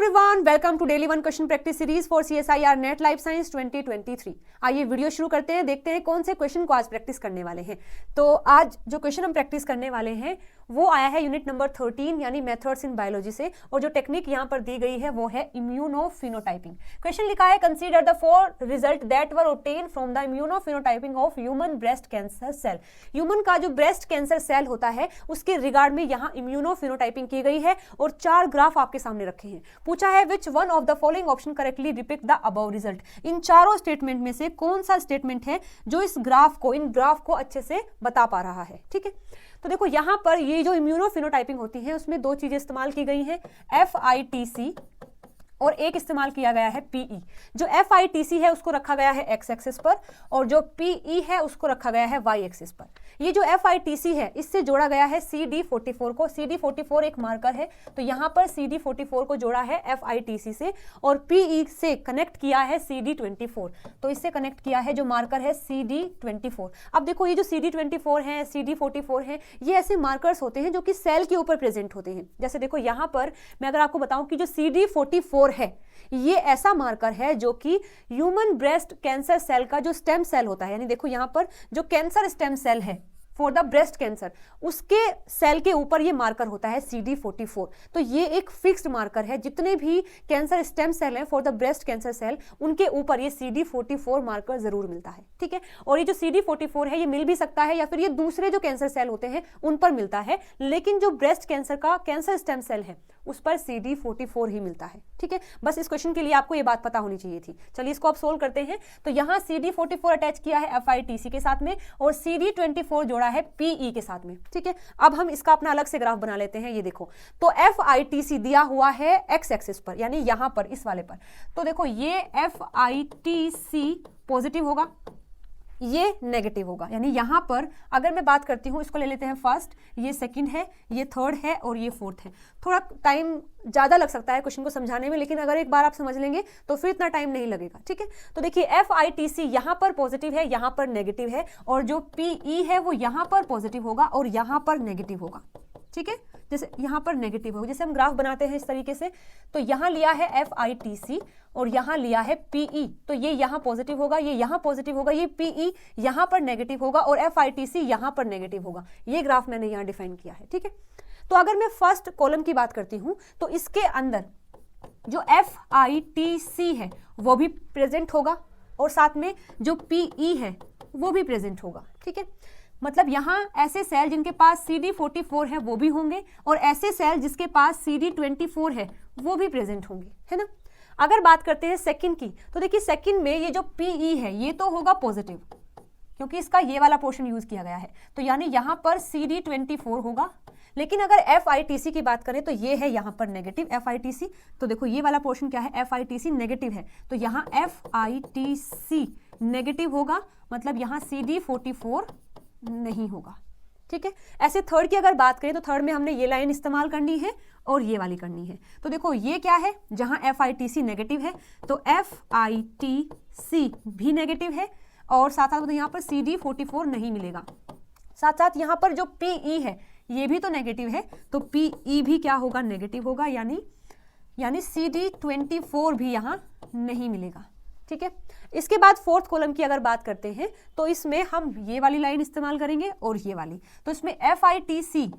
Everyone, welcome to daily one question practice series for CSIR NET life science 2023। आइए video शुरू करते हैं, देखते हैं कौन से क्वेश्चन को आज प्रैक्टिस करने वाले हैं। तो आज जो क्वेश्चन हम प्रैक्टिस करने वाले हैं वो आया है यूनिट नंबर 13 यानी मेथड्स इन बायोलॉजी से, और जो टेक्निक यहाँ पर दी गई है वो है इम्यूनोफिनोटाइपिंग। क्वेश्चन लिखा है consider the 4 result that were obtained from the immunophenotyping of human breast cancer cell. Human का जो ब्रेस्ट कैंसर सेल होता है उसके रिगार्ड में यहाँ इम्यूनोफिनोटाइपिंग की गई है और 4 ग्राफ आपके सामने रखे हैं। पूछा है which one of the following option correctly depict the above result. इन चारों स्टेटमेंट में से कौन सा स्टेटमेंट है जो इन ग्राफ को अच्छे से बता पा रहा है। ठीक है, तो देखो यहाँ पर ये जो इम्यूनोफिनोटाइपिंग होती है उसमें 2 चीजें इस्तेमाल की गई हैं, FITC और एक इस्तेमाल किया गया है PE। जो FITC है उसको रखा गया है x एक्सिस पर और जो PE है उसको रखा गया है y एक्सिस पर। ये जो FITC है इससे जोड़ा गया है CD44 को। CD44 एक मार्कर है, तो यहाँ पर CD44 को जोड़ा है FITC से और PE से कनेक्ट किया है CD24। तो इससे कनेक्ट किया है जो मार्कर है CD24। अब देखो ये जो CD24 है, CD44 है, ये ऐसे मार्कर्स होते हैं जो कि सेल के ऊपर प्रेजेंट होते हैं। जैसे देखो यहाँ पर मैं अगर आपको बताऊं कि जो CD44 है ये ऐसा मार्कर है जो कि ह्यूमन ब्रेस्ट कैंसर सेल का जो स्टेम सेल होता है, यानी देखो यहां पर जो कैंसर स्टेम सेल है फॉर द ब्रेस्ट कैंसर उसके सेल के ऊपर ये मार्कर होता है CD44। तो ये एक फिक्स्ड मार्कर है, जितने भी कैंसर स्टेम सेल हैं for the breast cancer cell उनके ऊपर ये CD44 मार्कर जरूर मिलता है। ठीक है, और ये जो CD44 है ये मिल भी सकता है या फिर ये दूसरे जो कैंसर सेल होते हैं उन पर मिलता है, लेकिन जो ब्रेस्ट कैंसर का कैंसर स्टेम सेल है उस पर CD44 ही मिलता है। ठीक है, बस इस क्वेश्चन के लिए आपको ये बात पता होनी चाहिए थी। चलिए इसको आप सोल्व करते हैं। तो यहाँ CD44 अटैच किया है FITC के साथ में और CD24 जोड़ा है PE के साथ में। ठीक है, अब हम इसका अपना अलग से ग्राफ बना लेते हैं। ये देखो, तो FITC दिया हुआ है x एक्सिस पर यानी यहाँ पर इस वाले पर। तो देखो ये FITC पॉजिटिव होगा, ये नेगेटिव होगा, यानी यहां पर अगर मैं बात करती हूं, इसको ले लेते हैं फर्स्ट, ये सेकंड है, ये थर्ड है और ये फोर्थ है। थोड़ा टाइम ज्यादा लग सकता है क्वेश्चन को समझाने में, लेकिन अगर एक बार आप समझ लेंगे तो फिर इतना टाइम नहीं लगेगा। ठीक है, तो देखिए FITC यहां पर पॉजिटिव है, यहां पर नेगेटिव है, और जो PE है वो यहां पर पॉजिटिव होगा और यहां पर नेगेटिव होगा। ठीक है, जैसे यहाँ पर नेगेटिव होगा, जैसे हम ग्राफ बनाते हैं इस तरीके से, तो यहाँ लिया है FITC और यहाँ लिया है PE, तो ये यहाँ पॉजिटिव होगा, ये यहाँ पॉजिटिव होगा, ये PE यहाँ पर नेगेटिव होगा और FITC यहाँ पर नेगेटिव होगा। ये ग्राफ मैंने यहाँ डिफाइन किया है। ठीक है, तो अगर मैं फर्स्ट कॉलम की बात करती हूँ तो इसके अंदर जो FITC है वो भी प्रेजेंट होगा और साथ में जो PE है वो भी प्रेजेंट होगा। ठीक है, मतलब यहाँ ऐसे सेल जिनके पास CD44 है वो भी होंगे और ऐसे सेल जिसके पास CD24 है वो भी प्रेजेंट होंगे, है ना। अगर बात करते हैं सेकंड की, तो देखिए सेकंड में ये जो PE है ये तो होगा पॉजिटिव क्योंकि इसका ये वाला पोर्शन यूज किया गया है, तो यानी यहाँ पर CD24 होगा। लेकिन अगर FITC की बात करें तो ये है यहाँ पर नेगेटिव FITC, तो देखो ये वाला पोर्शन क्या है, FITC नेगेटिव है, तो यहाँ FITC नेगेटिव होगा, मतलब यहाँ CD44 नहीं होगा। ठीक है, ऐसे थर्ड की अगर बात करें तो थर्ड में हमने ये लाइन इस्तेमाल करनी है और ये वाली करनी है। तो देखो ये क्या है, जहां FITC नेगेटिव है तो FITC भी नेगेटिव है और साथ साथ यहाँ पर CD44 नहीं मिलेगा। साथ साथ यहाँ पर जो PE है ये भी तो नेगेटिव है, तो PE भी क्या होगा, नेगेटिव होगा, यानी CD24 भी यहाँ नहीं मिलेगा। ठीक है, इसके बाद फोर्थ कॉलम की अगर बात करते हैं तो इसमें हम ये वाली लाइन इस्तेमाल करेंगे और ये वाली, तो इसमें FITC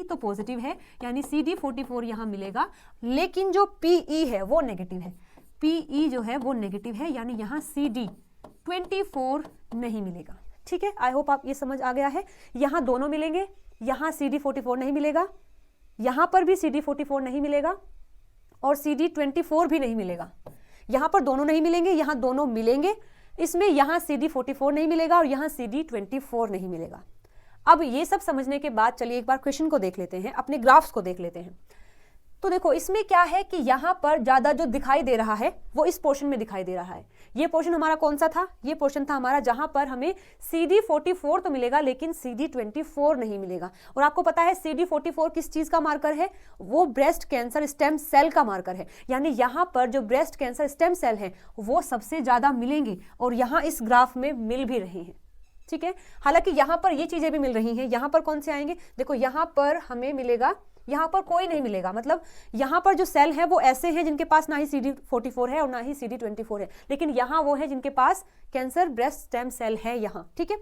तो पॉजिटिव है यानी CD44 यहाँ मिलेगा, लेकिन जो PE है वो नेगेटिव है, PE जो है वो नेगेटिव है, यानी यहाँ CD24 नहीं मिलेगा। ठीक है, आई होप आप ये समझ आ गया है। यहाँ दोनों मिलेंगे, यहाँ CD44 नहीं मिलेगा, यहाँ पर भी CD44 नहीं मिलेगा और CD24 भी नहीं मिलेगा। यहाँ पर दोनों नहीं मिलेंगे, यहाँ दोनों मिलेंगे, इसमें यहाँ CD44 नहीं मिलेगा और यहाँ CD24 नहीं मिलेगा। अब ये सब समझने के बाद चलिए एक बार क्वेश्चन को देख लेते हैं, अपने ग्राफ्स को देख लेते हैं। तो देखो इसमें क्या है कि यहाँ पर ज्यादा जो दिखाई दे रहा है वो इस पोर्शन में दिखाई दे रहा है। ये पोर्शन हमारा कौन सा था, ये पोर्शन था हमारा जहां पर हमें CD44 तो मिलेगा लेकिन CD24 नहीं मिलेगा। और आपको पता है CD44 किस चीज का मार्कर है, वो ब्रेस्ट कैंसर स्टेम सेल का मार्कर है, यानी यहाँ पर जो ब्रेस्ट कैंसर स्टेम सेल है वो सबसे ज्यादा मिलेंगे और यहाँ इस ग्राफ में मिल भी रहे हैं। ठीक है, हालांकि यहाँ पर ये चीजें भी मिल रही हैं, यहाँ पर कौन से आएंगे, देखो यहाँ पर हमें मिलेगा यहाँ पर कोई नहीं मिलेगा। मतलब यहाँ पर जो सेल है वो ऐसे हैं जिनके पास ना ही CD44 है और ना ही CD24 है, लेकिन यहाँ वो है जिनके पास कैंसर ब्रेस्ट स्टेम सेल है यहाँ। ठीक है,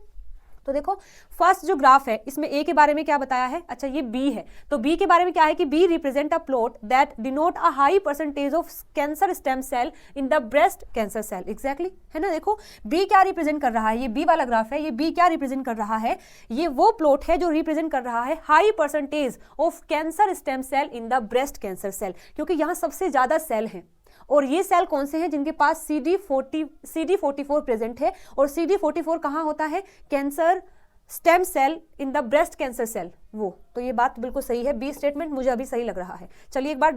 तो देखो फर्स्ट जो ग्राफ है इसमें ए के बारे में क्या बताया है, अच्छा ये बी है, तो बी के बारे में क्या है कि B represent a plot that denote a high percentage of cancer stem cell in the breast cancer cell. Exactly है ना, देखो बी क्या रिप्रेजेंट कर रहा है, ये बी वाला ग्राफ है, ये बी क्या रिप्रेजेंट कर रहा है, ये वो प्लॉट है जो रिप्रेजेंट कर रहा है high percentage of cancer stem cell in the breast cancer cell, क्योंकि यहाँ सबसे ज्यादा सेल हैं। और ये सेल कौन से हैं, जिनके पास CD44 प्रेजेंट है, और CD44 कहाँ होता है, cancer stem cell in the breast cancer cell वो। तो ये बात बिल्कुल सही है, बी स्टेटमेंट मुझे अभी सही लग रहा है। चलिए एक बार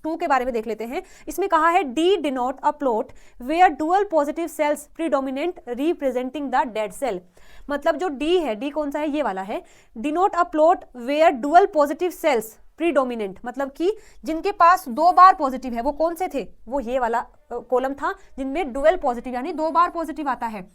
2 के बारे में देख लेते हैं। इसमें कहा है D denote a plot where dual positive cells predominant representing the dead cell. मतलब जो डी है, डी कौन सा है, ये वाला है, denote a plot where dual positive cells predominant, मतलब कि जिनके पास 2 बार पॉजिटिव है, वो कौन से थे, वो ये वाला कॉलम था जिनमें डुअल पॉजिटिव यानी 2 बार पॉजिटिव आता है।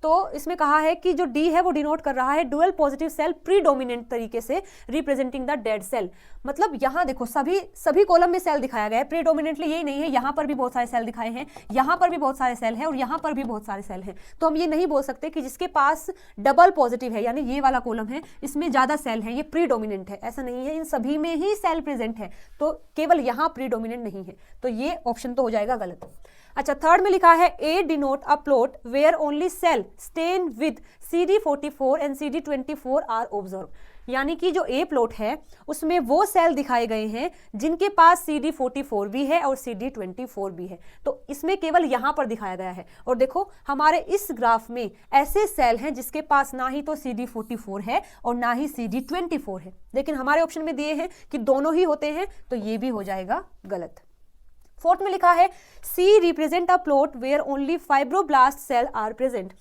तो इसमें कहा है कि जो डी है वो डिनोट कर रहा है डुअल पॉजिटिव सेल प्रीडोमिनेंट तरीके से रिप्रेजेंटिंग द डेड सेल। मतलब यहाँ देखो सभी कॉलम में सेल दिखाया गया है, प्रीडोमिनेंटली यही नहीं है, यहाँ पर भी बहुत सारे सेल दिखाए हैं, यहाँ पर भी बहुत सारे सेल हैं और यहाँ पर भी बहुत सारे सेल हैं। तो हम ये नहीं बोल सकते कि जिसके पास डबल पॉजिटिव है यानी ये वाला कॉलम है इसमें ज्यादा सेल है, ये प्रीडोमिनेंट है, ऐसा नहीं है, इन सभी में ही सेल प्रेजेंट है, तो केवल यहाँ प्रीडोमिनेंट नहीं है, तो ये ऑप्शन तो हो जाएगा गलत। अच्छा, थर्ड में लिखा है A denote a plot where only cell stain with CD44 and CD24 are observe. यानी कि जो ए प्लॉट है उसमें वो सेल दिखाए गए हैं जिनके पास CD44 भी है और CD24 भी है, तो इसमें केवल यहां पर दिखाया गया है। और देखो हमारे इस ग्राफ में ऐसे सेल हैं जिसके पास ना ही तो CD44 है और ना ही CD24 है, लेकिन हमारे ऑप्शन में दिए हैं कि दोनों ही होते हैं, तो ये भी हो जाएगा गलत। फोर्थ में लिखा है C represent a plot where only fibroblast cell are present.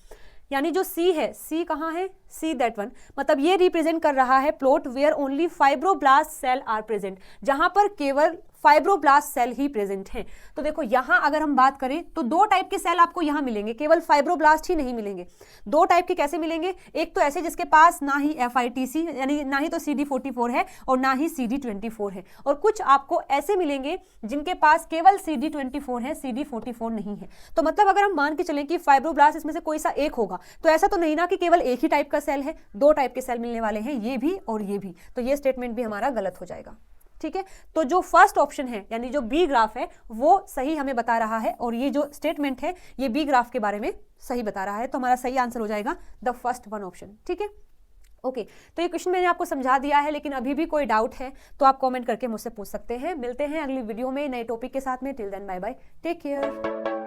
यानी जो सी है, सी कहाँ है, सी दैट वन, मतलब ये रिप्रेजेंट कर रहा है plot where only fibroblast cell are present, जहां पर केवल फाइब्रोब्लास्ट सेल ही प्रेजेंट हैं। तो देखो यहाँ अगर हम बात करें तो 2 टाइप के सेल आपको यहाँ मिलेंगे, केवल फाइब्रोब्लास्ट ही नहीं मिलेंगे। 2 टाइप के कैसे मिलेंगे, एक तो ऐसे जिसके पास ना ही FITC यानी ना ही तो CD44 है और ना ही CD24 है, और कुछ आपको ऐसे मिलेंगे जिनके पास केवल CD24 है, CD44 नहीं है। तो मतलब अगर हम मान के चलें कि फाइब्रोब्लास्ट इसमें से कोई सा एक होगा, तो ऐसा तो नहीं ना कि केवल एक ही टाइप का सेल है, 2 टाइप के सेल मिलने वाले हैं, ये भी और ये भी, तो ये स्टेटमेंट भी हमारा गलत हो जाएगा। ठीक है, तो जो फर्स्ट ऑप्शन है यानी जो बी ग्राफ है वो सही हमें बता रहा है, और ये जो स्टेटमेंट है ये बी ग्राफ के बारे में सही बता रहा है, तो हमारा सही आंसर हो जाएगा द फर्स्ट वन ऑप्शन। ठीक है, ओके, तो ये क्वेश्चन मैंने आपको समझा दिया है, लेकिन अभी भी कोई डाउट है तो आप कमेंट करके मुझसे पूछ सकते हैं। मिलते हैं अगली वीडियो में नए टॉपिक के साथ में। Till then bye bye, take care.